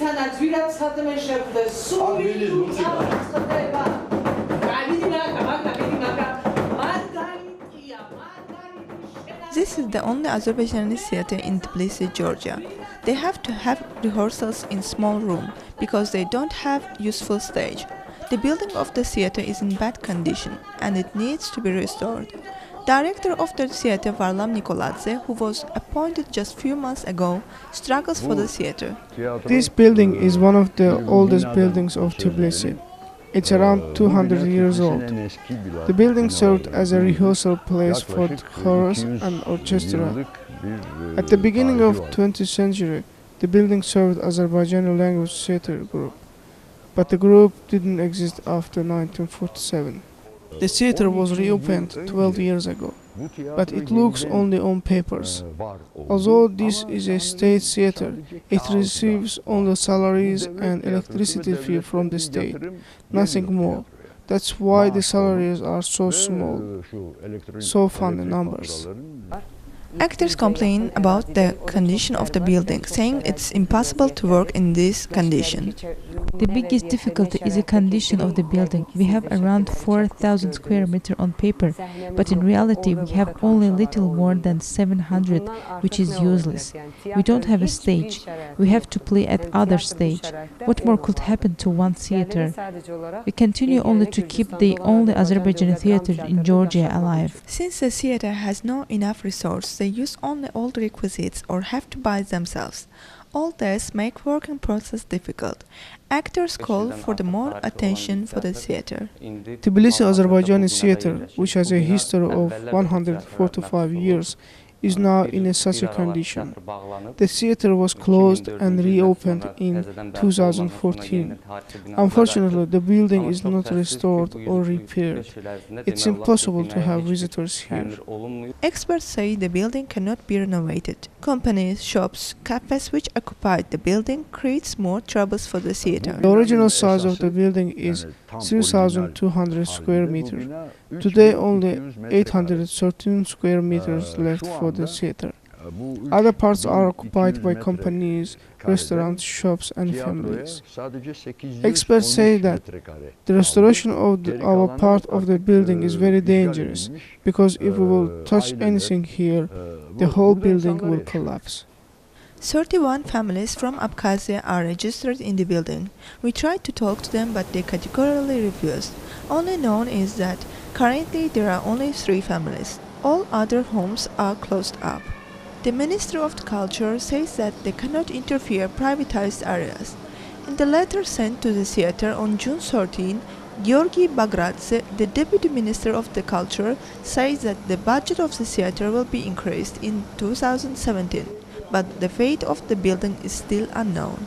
This is the only Azerbaijani theater in Tbilisi, Georgia. They have to have rehearsals in small room because they don't have useful stage. The building of the theater is in bad condition and it needs to be restored. Director of the theater Varlam Nikoladze, who was appointed just few months ago, struggles for the theater. This building is one of the oldest buildings of Tbilisi. It's around 200 years old. The building served as a rehearsal place for chorus and orchestra. At the beginning of 20th century, the building served Azerbaijani language theater group, but the group didn't exist after 1947. The theater was reopened 12 years ago, but it looks only on papers. Although this is a state theater, it receives only salaries and electricity fee from the state, nothing more. That's why the salaries are so small, so funny numbers. Actors complain about the condition of the building, saying it's impossible to work in this condition. The biggest difficulty is the condition of the building. We have around 4,000 square meters on paper, but in reality we have only little more than 700, which is useless. We don't have a stage. We have to play at other stage. What more could happen to one theater? We continue only to keep the only Azerbaijani theater in Georgia alive. Since the theater has no enough resources, they use only old requisites or have to buy themselves. All this makes working process difficult. Actors call for the more attention for the theater. Tbilisi Azerbaijani theater, which has a history of 145 years, is now in such a condition. The theater was closed and reopened in 2014. Unfortunately, the building is not restored or repaired. It's impossible to have visitors here. Experts say the building cannot be renovated. Companies, shops, cafes which occupied the building creates more troubles for the theater. The original size of the building is 3,200 square meters. Today only 813 square meters left for the theater. Other parts are occupied by companies, restaurants, shops and families. Experts say that the restoration of our part of the building is very dangerous, because if we will touch anything here, the whole building will collapse. 31 families from Abkhazia are registered in the building. We tried to talk to them, but they categorically refused. Only known is that currently there are only 3 families. All other homes are closed up. The Ministry of Culture says that they cannot interfere privatized areas. In the letter sent to the theater on June 13, Georgi Bagratze, the Deputy Minister of the Culture, says that the budget of the theater will be increased in 2017, but the fate of the building is still unknown.